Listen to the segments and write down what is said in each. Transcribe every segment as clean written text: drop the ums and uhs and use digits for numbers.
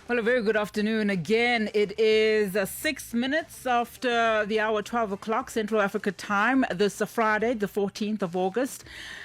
Well, a very good afternoon again. It is 6 minutes after the hour 12 o'clock Central Africa time. This Friday, the 14th of August.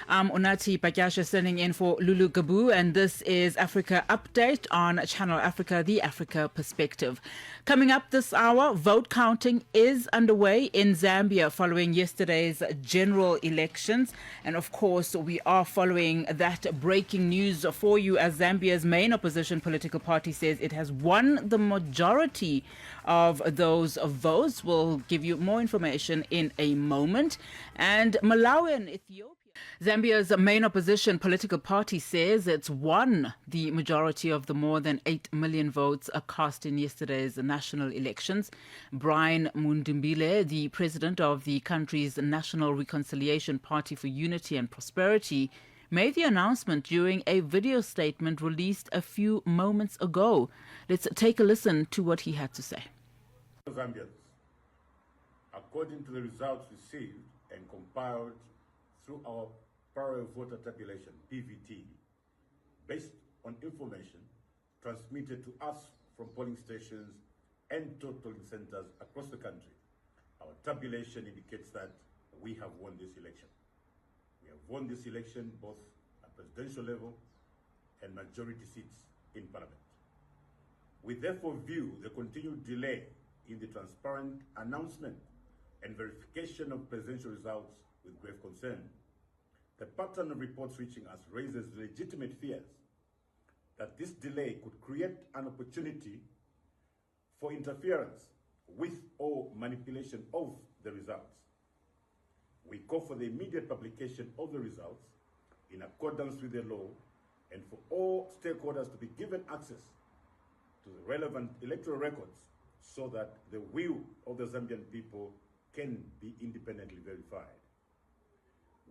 Unati Pakyasha sending in for Lulu Gabu, and this is Africa Update on Channel Africa, the Africa Perspective. Coming up this hour, vote counting is underway in Zambia following yesterday's general elections. And of course, we are following that breaking news for you as Zambia's main opposition political party says it has won the majority of those votes. We'll give you more information in a moment. And Malawi and Ethiopia. Zambia's main opposition political party says it's won the majority of the more than 8 million votes cast in yesterday's national elections. Brian Mundubile, the president of the country's National Reconciliation Party for Unity and Prosperity, made the announcement during a video statement released a few moments ago. Let's take a listen to what he had to say. Zambians, according to the results received and compiled through our parallel voter tabulation, PVT, based on information transmitted to us from polling stations and totaling centers across the country, our tabulation indicates that we have won this election. We have won this election both at presidential level and majority seats in parliament. We therefore view the continued delay in the transparent announcement and verification of presidential results with grave concern. The pattern of reports reaching us raises legitimate fears that this delay could create an opportunity for interference with or manipulation of the results. We call for the immediate publication of the results in accordance with the law and for all stakeholders to be given access to the relevant electoral records so that the will of the Zambian people can be independently verified.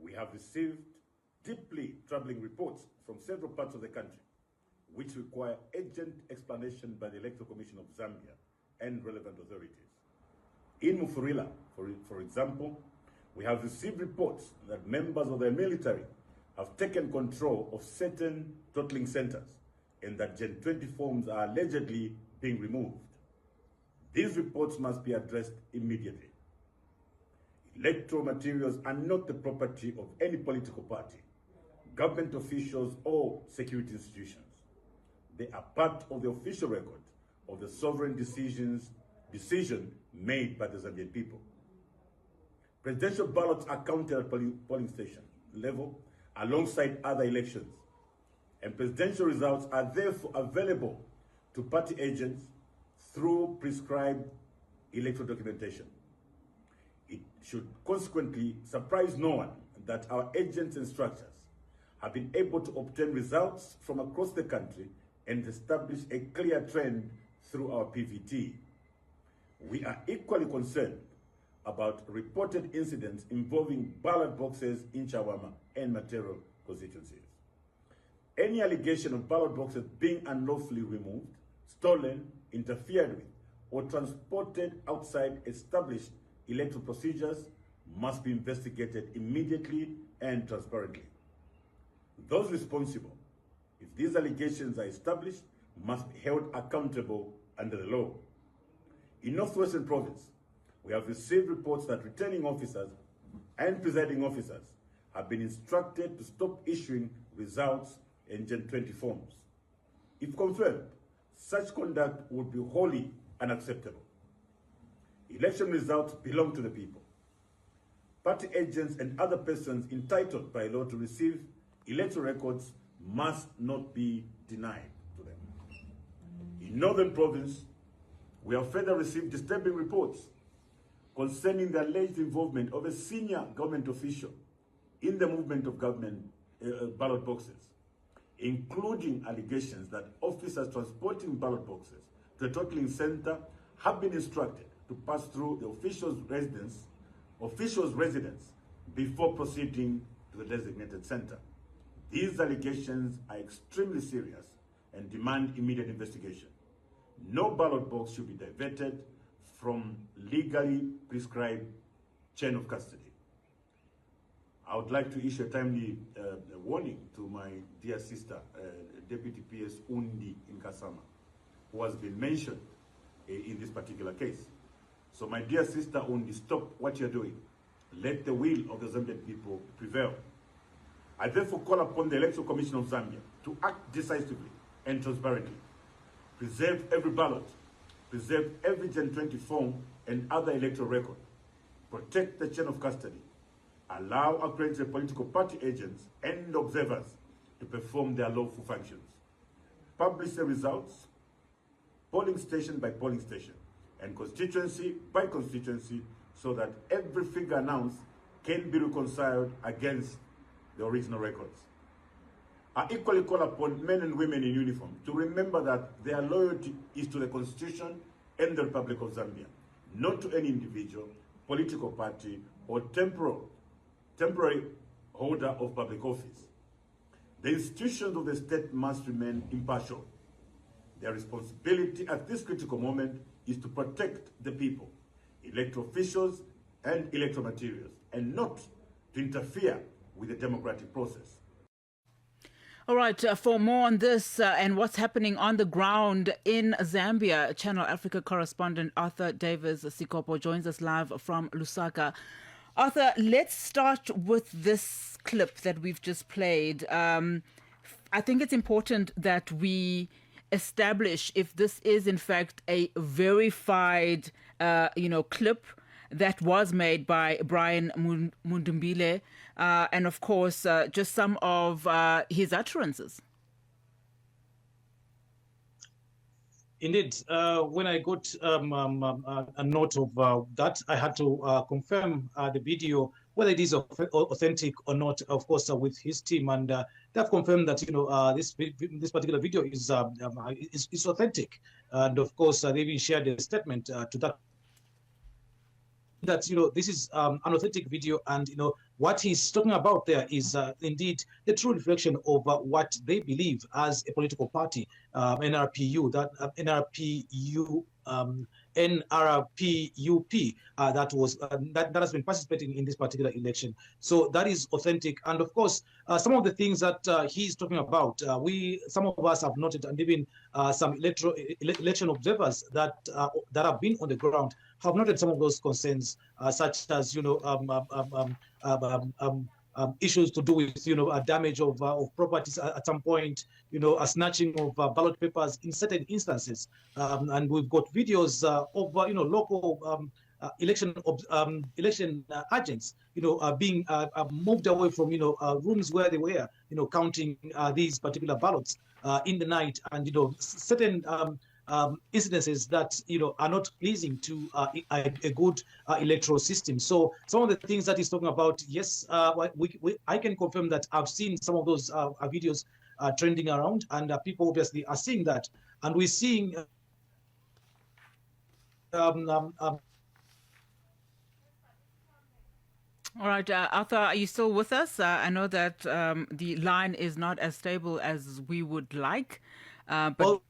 We have received deeply troubling reports from several parts of the country which require urgent explanation by the Electoral Commission of Zambia and relevant authorities. In Mufurila, for example, we have received reports that members of the military have taken control of certain totaling centers and that Gen 20 forms are allegedly being removed. These reports must be addressed immediately. Electoral materials are not the property of any political party, government officials, or security institutions. They are part of the official record of the sovereign decision made by the Zambian people. Presidential ballots are counted at polling station level alongside other elections, and presidential results are therefore available to party agents through prescribed electoral documentation. It should consequently surprise no one that our agents and structures have been able to obtain results from across the country and establish a clear trend through our PVT. We are equally concerned about reported incidents involving ballot boxes in Chawama and Matero constituencies. Any allegation of ballot boxes being unlawfully removed, stolen, interfered with, or transported outside established electoral procedures must be investigated immediately and transparently. Those responsible, if these allegations are established, must be held accountable under the law. In Northwestern Province, we have received reports that returning officers and presiding officers have been instructed to stop issuing results and Gen 20 forms. If confirmed, such conduct would be wholly unacceptable. Election results belong to the people. Party agents and other persons entitled by law to receive electoral records must not be denied to them. In Northern Province, we have further received disturbing reports concerning the alleged involvement of a senior government official in the movement of government ballot boxes, including allegations that officers transporting ballot boxes to a totaling center have been instructed to pass through the official's residence before proceeding to the designated center. These allegations are extremely serious and demand immediate investigation. No ballot box should be diverted from legally prescribed chain of custody. I would like to issue a timely warning to my dear sister, Deputy PS Undi in Kasama, who has been mentioned in this particular case. So my dear sister Undi, stop what you're doing. Let the will of the Zambian people prevail. I therefore call upon the Electoral Commission of Zambia to act decisively and transparently. Preserve every ballot, preserve every Gen 20 form and other electoral record. Protect the chain of custody. Allow accredited political party agents and observers to perform their lawful functions. Publish the results, polling station by polling station, and constituency by constituency, so that every figure announced can be reconciled against the original records. I equally call upon men and women in uniform to remember that their loyalty is to the Constitution and the Republic of Zambia, not to any individual, political party, or temporary holder of public office. The institutions of the state must remain impartial. Their responsibility at this critical moment is to protect the people, electoral officials, and electoral materials, and not to interfere with the democratic process. All right, for more on this and what's happening on the ground in Zambia, Channel Africa correspondent Arthur Davis Sikopo joins us live from Lusaka. Arthur, let's start with this clip that we've just played. I think it's important that we establish if this is in fact a verified, clip that was made by Brian Mundubile, and of course, just some of his utterances. Indeed, when I got a note of that, I had to confirm the video, whether it is authentic or not, of course, with his team. And they have confirmed that, this particular video is authentic. And of course, they even shared a statement to that, this is an authentic video, and, what he's talking about there is indeed the true reflection of what they believe as a political party, NRPU, NRPUP, that has been participating in this particular election. So that is authentic. And of course, some of the things that he's talking about, some of us have noted, and even some election observers that have been on the ground have noted some of those concerns, such as issues to do with a damage of properties at some point, a snatching of ballot papers in certain instances, and we've got videos of local election agents being moved away from rooms where they were counting these particular ballots in the night, and certain incidences that are not pleasing to a good electoral system. So some of the things that he's talking about, yes, I can confirm that I've seen some of those videos trending around, and people obviously are seeing that, and we're seeing all right, Arthur, are you still with us? I know that the line is not as stable as we would like, but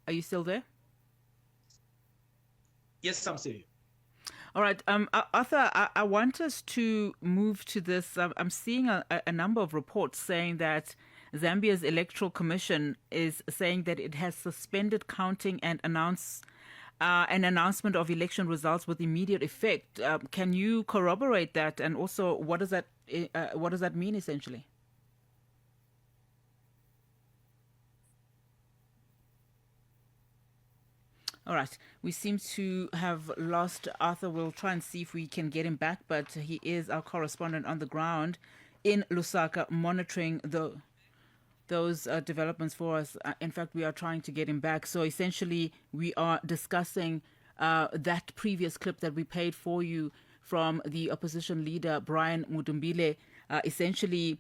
are you still there? Yes, I'm still here. All right, Arthur, I want us to move to this. I'm seeing a number of reports saying that Zambia's Electoral Commission is saying that it has suspended counting and an announcement of election results with immediate effect. Can you corroborate that? And also, what does that mean essentially? All right. We seem to have lost Arthur. We'll try and see if we can get him back, but he is our correspondent on the ground in Lusaka, monitoring those developments for us. In fact, we are trying to get him back. So essentially, we are discussing that previous clip that we played for you from the opposition leader, Brian Mundubile, essentially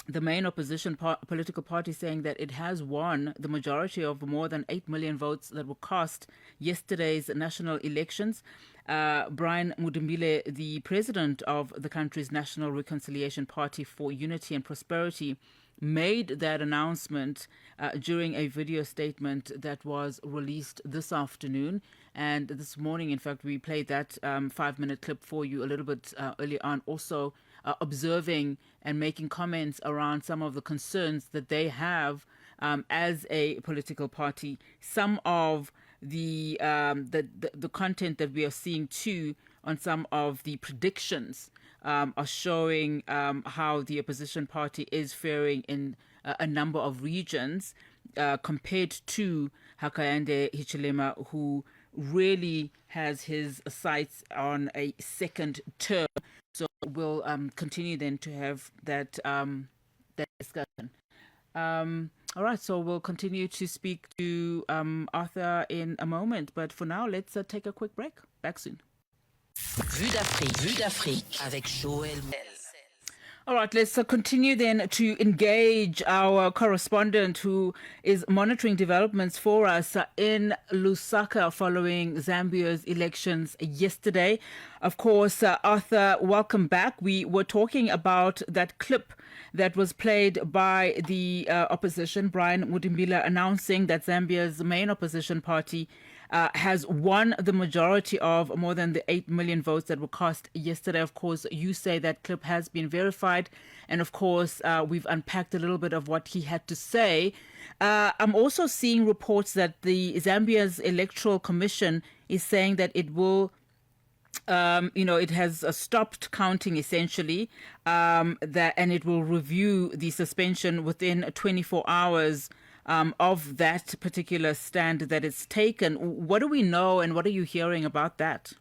the main opposition political party saying that it has won the majority of more than 8 million votes that were cast yesterday's national elections. Brian Mundubile, the president of the country's National Reconciliation Party for Unity and Prosperity, made that announcement during a video statement that was released this afternoon. And this morning, in fact, we played that 5-minute clip for you a little bit early on, also observing and making comments around some of the concerns that they have as a political party. Some of the content that we are seeing too on some of the predictions are showing how the opposition party is faring in a number of regions compared to Hakainde Hichilema, who really has his sights on a second term. So we'll continue then to have that discussion. All right, so we'll continue to speak to Arthur in a moment, but for now, let's take a quick break. Back soon. Vue d'Afrique avec Joël. All right, let's continue then to engage our correspondent who is monitoring developments for us in Lusaka following Zambia's elections yesterday. Of course, Arthur, welcome back. We were talking about that clip that was played by the opposition, Brian Mundubile, announcing that Zambia's main opposition party has won the majority of more than the 8 million votes that were cast yesterday. Of course, you say that clip has been verified. And of course, we've unpacked a little bit of what he had to say. I'm also seeing reports that the Zambia's Electoral Commission is saying that it will it has stopped counting essentially, and it will review the suspension within 24 hours of that particular stand that it's taken. What do we know and what are you hearing about that?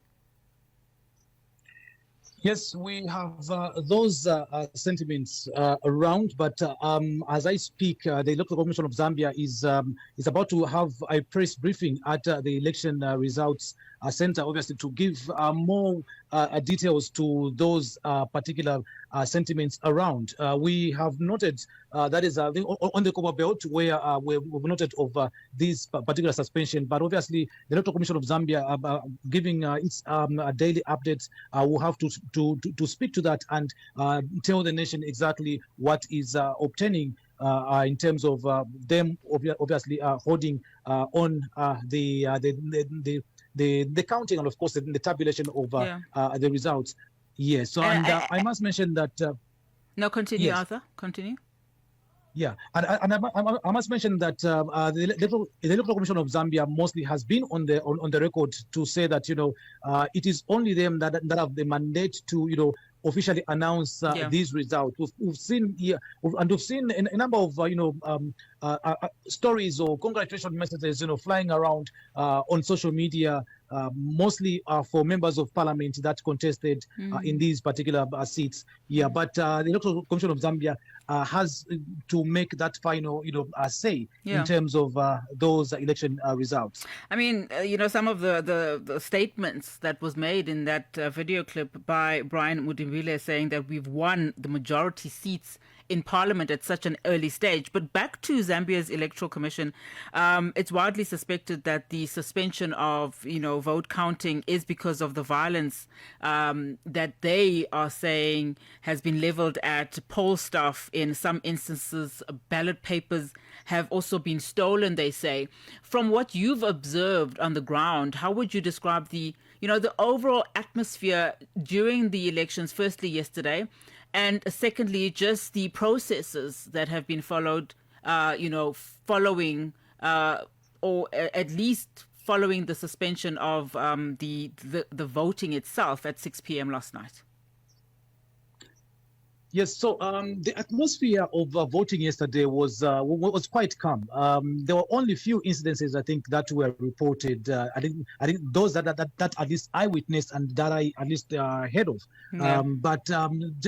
Yes, we have those sentiments around, but as I speak, the Electoral Commission of Zambia is about to have a press briefing at the election results center, obviously, to give more details to those particular sentiments around. We have noted that is on the Copper Belt where we've noted of this particular suspension, but obviously the Electoral Commission of Zambia giving its daily updates will have to speak to that and tell the nation exactly what is obtaining in terms of them obviously holding on the counting and of course the tabulation of the results. Yes. So I must mention that. No, continue, yes. Arthur. Continue. Yeah, and I must mention that the Electoral Commission of Zambia mostly has been on the record to say that it is only them that have the mandate to officially announce these results. We've seen a number of stories or congratulation messages flying around on social media, mostly for members of parliament that contested in these particular seats. Yeah, but the Electoral Commission of Zambia has to make that final say in terms of those election results. I mean, some of the statements that was made in that video clip by Brian Mundubile saying that we've won the majority seats in parliament at such an early stage. But back to Zambia's Electoral Commission, it's widely suspected that the suspension of, vote counting is because of the violence that they are saying has been leveled at poll staff. In some instances, ballot papers have also been stolen, they say. From what you've observed on the ground, how would you describe the overall atmosphere during the elections, firstly yesterday, and secondly, just the processes that have been followed, following or at least following the suspension of the voting itself at 6 p.m. last night? Yes, so the atmosphere of voting yesterday was quite calm. There were only few incidences, I think, that were reported. I think those that at least I witnessed and that I at least heard of. Yeah. But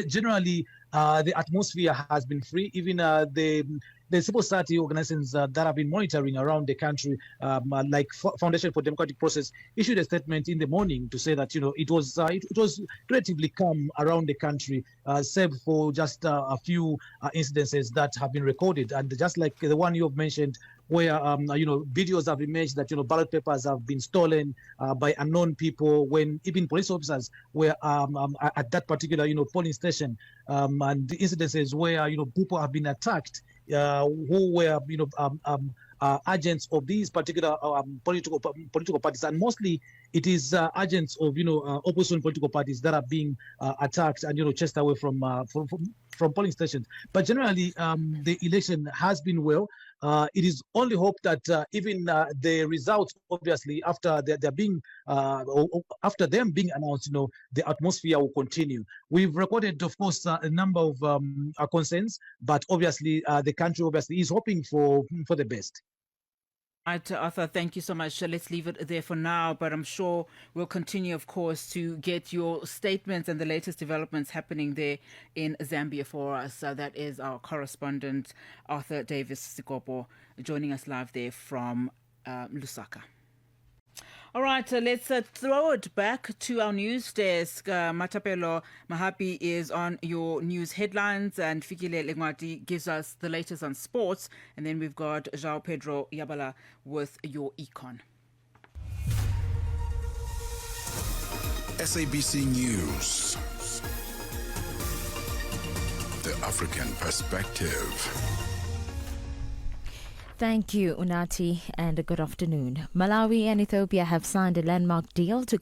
generally, the atmosphere has been free. Even the civil society organizations that have been monitoring around the country, like Foundation for Democratic Process, issued a statement in the morning to say that it was relatively calm around the country, save for just a few incidences that have been recorded, and just like the one you have mentioned, where videos have emerged that ballot papers have been stolen by unknown people, when even police officers were at that particular polling station, and the incidences where people have been attacked who were agents of these particular political parties, and mostly it is agents of opposition political parties that are being attacked and chased away from polling stations. But generally, the election has been well. It is only hope that even the results, obviously, after they're being after them being announced, the atmosphere will continue. We've recorded, of course, a number of concerns, but obviously, the country obviously is hoping for the best. Right, Arthur, thank you so much. Let's leave it there for now, but I'm sure we'll continue, of course, to get your statements and the latest developments happening there in Zambia for us. That is our correspondent, Arthur Davis Sikopo, joining us live there from Lusaka. All right, let's throw it back to our news desk. Matapelo Mahapi is on your news headlines, and Fikile Lengwati gives us the latest on sports. And then we've got João Pedro Yabala with your econ. SABC News. The African Perspective. Thank you, Unati, and good afternoon. Malawi and Ethiopia have signed a landmark deal to